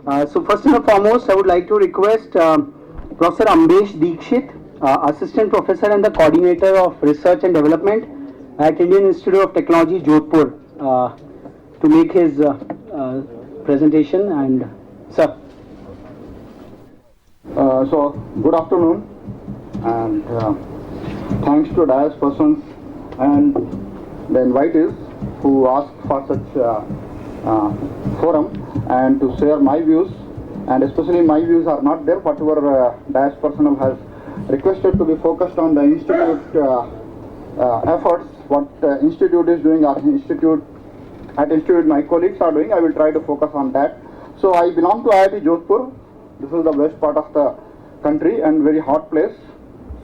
So first and foremost, I would like to request Professor Ambesh Dixit, Assistant Professor and the Coordinator of Research and Development at Indian Institute of Technology, Jodhpur, to make his presentation. And sir. So good afternoon, and thanks to DIAS persons and the invitees who asked for such forum and to share my views, and especially my views are not there, whatever DIAS personnel has requested to be focused on the institute efforts, what institute is doing, at institute my colleagues are doing. I will try to focus on that. So I belong to IIT Jodhpur. This is the west part of the country and very hot place.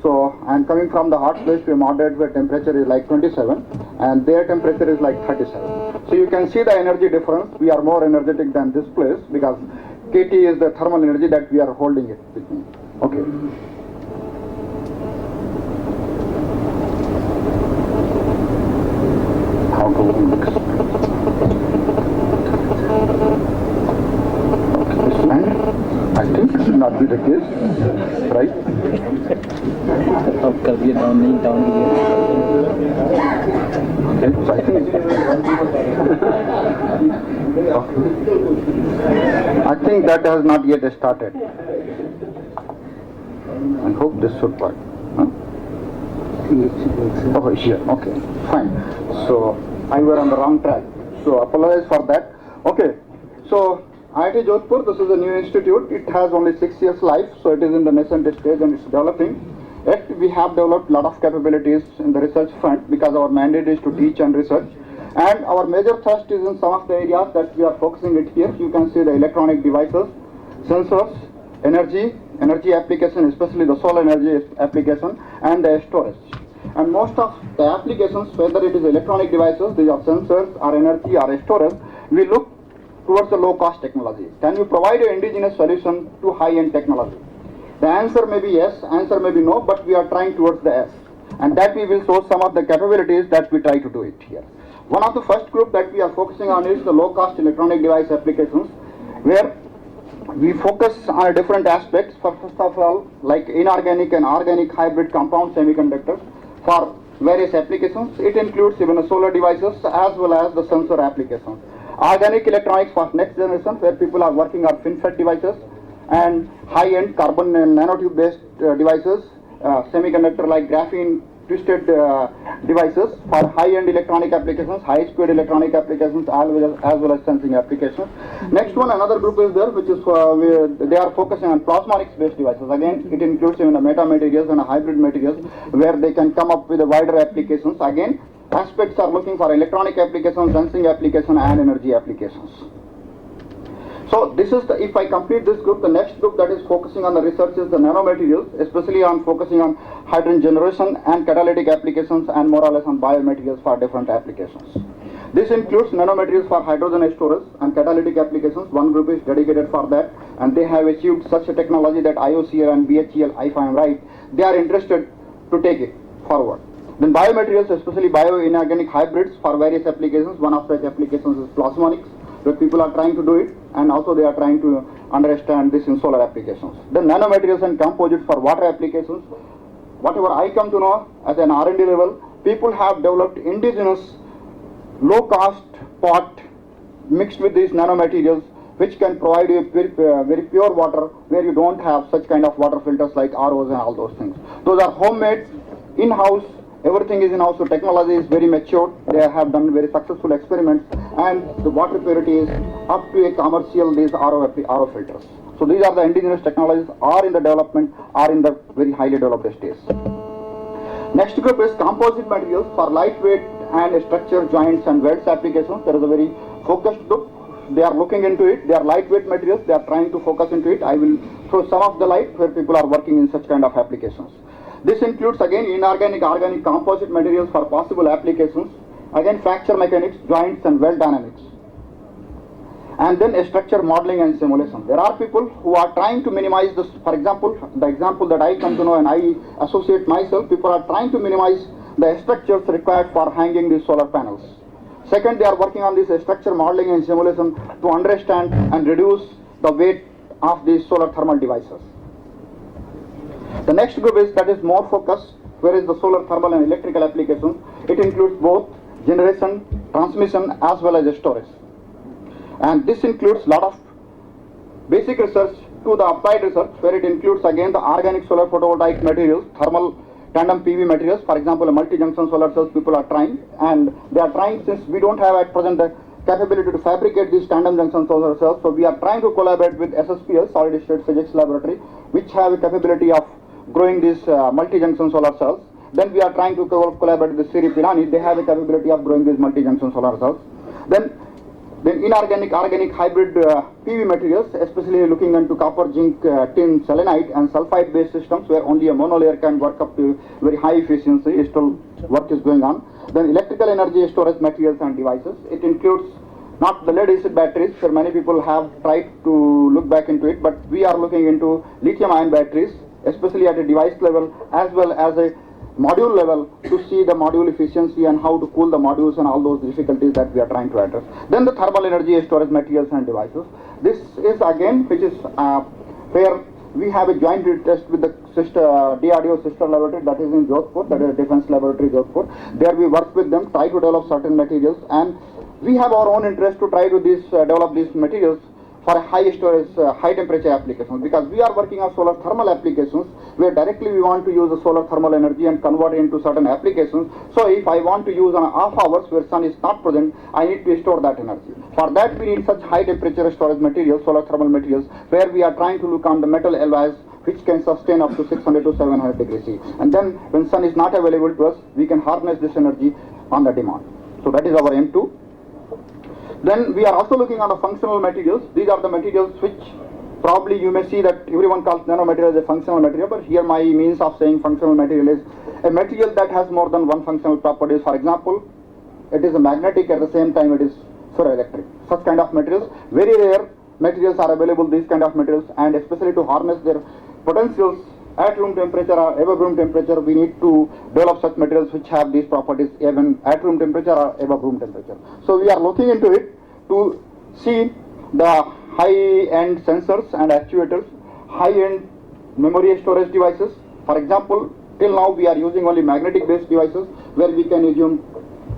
So I am coming from the hot place where moderate where temperature is like 27 and their temperature is like 37. So you can see the energy difference. We are more energetic than this place because KT is the thermal energy that we are holding it with me. Okay. How to mix? I think it should not be the case, right? Okay, so I think that has not yet started. I hope this should work. Huh? Oh, here. Okay, fine. So I were on the wrong track. So apologize for that. Okay, so IIT Jodhpur, this is a new institute. It has only 6 years life, so it is in the nascent stage and it's developing. Yet we have developed a lot of capabilities in the research front because our mandate is to teach and research. And our major thrust is in some of the areas that we are focusing it here. You can see the electronic devices, sensors, energy application, especially the solar energy application, and the storage. And most of the applications, whether it is electronic devices, these are sensors or energy or storage, we look towards the low-cost technology. Can you provide an indigenous solution to high-end technology? The answer may be yes, answer may be no, but we are trying towards the yes. And that we will show some of the capabilities that we try to do it here. One of the first group that we are focusing on is the low-cost electronic device applications, where we focus on different aspects. First of all, like inorganic and organic hybrid compound semiconductors for various applications. It includes even the solar devices as well as the sensor applications. Organic electronics for next generation, where people are working on FinFET devices and high-end carbon and nanotube based devices, semiconductor like graphene twisted devices for high-end electronic applications, high-speed electronic applications as well as sensing applications. Next one, another group is there, which is they are focusing on plasmonics based devices. Again, it includes even the metamaterials and hybrid materials where they can come up with a wider applications. Again, aspects are looking for electronic applications, sensing application and energy applications. So this is the, if I complete this group, the next group that is focusing on the research is the nanomaterials, especially on focusing on hydrogen generation and catalytic applications and more or less on biomaterials for different applications. This includes nanomaterials for hydrogen storage and catalytic applications. One group is dedicated for that and they have achieved such a technology that IOCL and BHEL, if I am right, they are interested to take it forward. Then biomaterials, especially bio-inorganic hybrids for various applications. One of such applications is plasmonics, where people are trying to do it, and also they are trying to understand this in solar applications. Then nanomaterials and composites for water applications. Whatever I come to know at an R&D level, people have developed indigenous low-cost pot mixed with these nanomaterials, which can provide you very pure water, where you don't have such kind of water filters like ROs and all those things. Those are homemade, in-house. Everything is in-house, so technology is very mature. They have done very successful experiments, and the water purity is up to a commercial, these RO filters. So these are the indigenous technologies, are in the development, are in the very highly developed stage. Next group is composite materials for lightweight and structure joints and welds applications. There is a very focused group. They are looking into it. They are lightweight materials. They are trying to focus into it. I will throw some of the light where people are working in such kind of applications. This includes again inorganic, organic composite materials for possible applications, again fracture mechanics, joints and weld dynamics. And then structure modeling and simulation. There are people who are trying to minimize this. For example, the example that I come to know and I associate myself, people are trying to minimize the structures required for hanging these solar panels. Second, they are working on this structure modeling and simulation to understand and reduce the weight of these solar thermal devices. The next group is that is more focused, whereas the solar thermal and electrical applications, it includes both generation, transmission as well as storage. And this includes a lot of basic research to the applied research, where it includes again the organic solar photovoltaic materials, thermal tandem PV materials. For example, a multi-junction solar cells people are trying, and they are trying since we don't have at present the capability to fabricate these tandem junction solar cells. So we are trying to collaborate with SSPL, Solid State Physics Laboratory, which have a capability of growing these multi-junction solar cells. Then we are trying to collaborate with Siri Pilani. They have a capability of growing these multi-junction solar cells. Then inorganic, organic hybrid PV materials, especially looking into copper, zinc, tin, selenite and sulfide based systems where only a monolayer can work up to very high efficiency. Still work is going on. Then electrical energy storage materials and devices. It includes not the lead acid batteries, where many people have tried to look back into it, but we are looking into lithium ion batteries, especially at a device level as well as a module level, to see the module efficiency and how to cool the modules and all those difficulties that we are trying to address. Then the thermal energy storage materials and devices. This is again which is where we have a joint test with the DRDO sister laboratory, that is in Jodhpur, that is Defense Laboratory Jodhpur. There we work with them, try to develop certain materials, and we have our own interest to try to develop these materials for high storage, high temperature applications, because we are working on solar thermal applications where directly we want to use the solar thermal energy and convert it into certain applications. So if I want to use on off hours where sun is not present, I need to store that energy. For that we need such high temperature storage materials, solar thermal materials, where we are trying to look on the metal alloys which can sustain up to 600 to 700 degrees C. And then when sun is not available to us, we can harness this energy on the demand. So that is our aim too. Then we are also looking on the functional materials. These are the materials which probably you may see that everyone calls nanomaterial as a functional material, but here my means of saying functional material is a material that has more than one functional properties. For example, it is a magnetic, at the same time it is ferroelectric. Such kind of materials, very rare materials are available, these kind of materials, and especially to harness their potentials at room temperature or above room temperature, we need to develop such materials which have these properties even at room temperature or above room temperature. So we are looking into it to see the high-end sensors and actuators, high-end memory storage devices. For example, till now we are using only magnetic-based devices where we can assume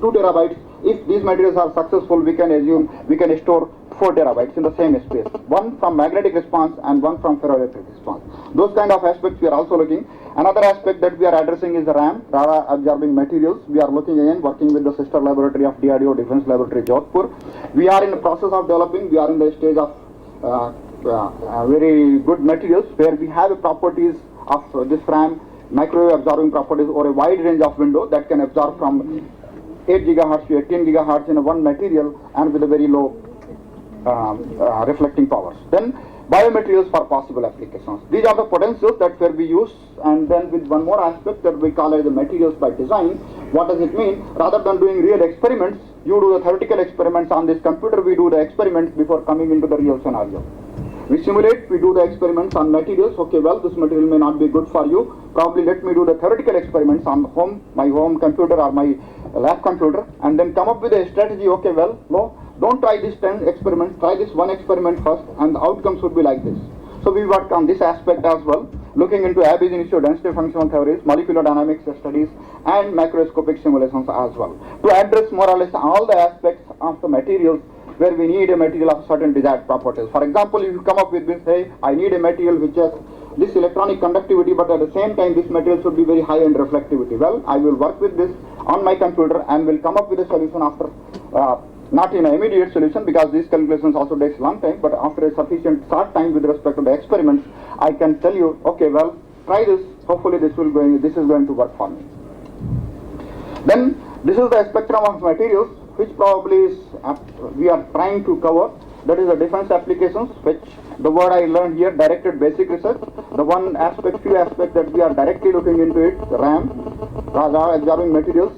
2 terabytes. If these materials are successful, we can assume we can store 4 terabytes in the same space, one from magnetic response and one from ferroelectric response. Those kind of aspects we are also looking. Another aspect that we are addressing is the RAM, radar absorbing materials. We are looking again, working with the sister laboratory of DRDO, Defense Laboratory Jodhpur. We are in the process of developing, we are in the stage of very good materials where we have properties of this RAM, microwave absorbing properties, or a wide range of window that can absorb from 8 gigahertz to 18 gigahertz in one material and with a very low reflecting powers. Then biomaterials for possible applications. These are the potentials that where we use, and then with one more aspect that we call as the materials by design. What does it mean? Rather than doing real experiments, you do the theoretical experiments on this computer, we do the experiments before coming into the real scenario. We simulate, we do the experiments on materials. Okay, well, this material may not be good for you. Probably let me do the theoretical experiments on my home computer or my lab computer, and then come up with a strategy. Okay, well, no, don't try these 10 experiments, try this one experiment first, and the outcomes would be like this. So we work on this aspect as well, looking into ab initio density functional theories, molecular dynamics studies, and macroscopic simulations as well, to address more or less all the aspects of the materials where we need a material of certain desired properties. For example, if you come up with this, say, I need a material which has this electronic conductivity, but at the same time this material should be very high in reflectivity. Well, I will work with this on my computer and will come up with a solution after, not in an immediate solution, because these calculations also takes a long time, but after a sufficient short time with respect to the experiments, I can tell you, okay, well, try this, hopefully this is going to work for me. Then this is the spectrum of materials which probably is we are trying to cover. That is the defense applications, which the word I learned here, directed basic research. The one aspect, few aspects that we are directly looking into it, the RAM, radar absorbing materials,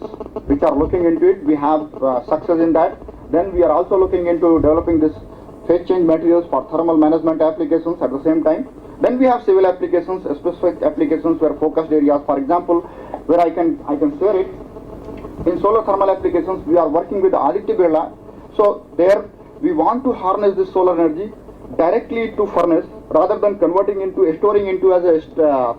which are looking into it. We have success in that. Then we are also looking into developing this phase change materials for thermal management applications at the same time. Then we have civil applications, specific applications where focused areas. For example, where I can share it. In solar thermal applications, we are working with Aditya Birla. So there we want to harness this solar energy directly to furnace rather than converting into storing into as a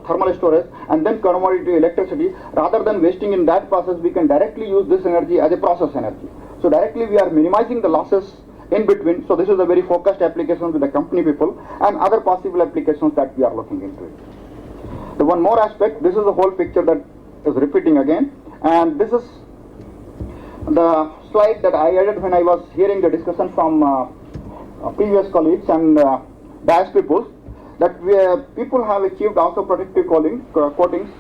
thermal storage and then convert it to electricity. Rather than wasting in that process, we can directly use this energy as a process energy. So directly we are minimizing the losses in between. So this is a very focused application with the company people and other possible applications that we are looking into it. The one more aspect, this is the whole picture that is repeating again, and this is the slide that I added when I was hearing the discussion from previous colleagues and DAS people, that people have achieved also protective coatings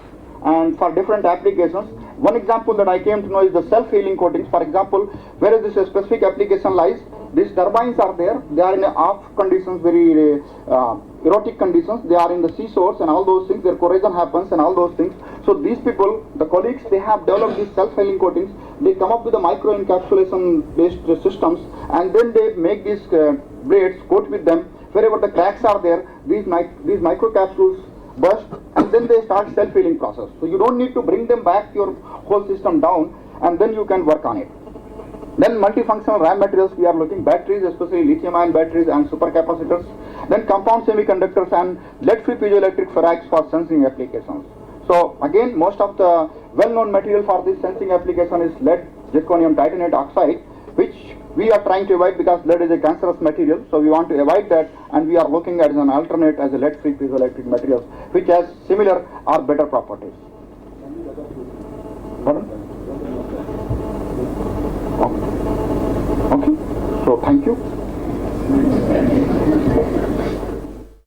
and for different applications. One example that I came to know is the self-healing coatings. For example, where this specific application lies, these turbines are there, they are in off conditions, very erotic conditions, they are in the seashores and all those things, their corrosion happens and all those things. So these people, the colleagues, they have developed these self-healing coatings, they come up with the micro-encapsulation based systems and then they make these blades, coat with them, wherever the cracks are there, these microcapsules burst and then they start self-healing process. So you don't need to bring them back your whole system down and then you can work on it. Then multifunctional RAM materials, we are looking batteries, especially lithium-ion batteries and supercapacitors. Then compound semiconductors and lead-free piezoelectric ferrites for sensing applications. So again, most of the well-known material for this sensing application is lead, zirconium titanate oxide, which we are trying to avoid because lead is a cancerous material. So we want to avoid that and we are looking at as an alternate as a lead-free piezoelectric materials, which has similar or better properties. Pardon? Okay, so thank you.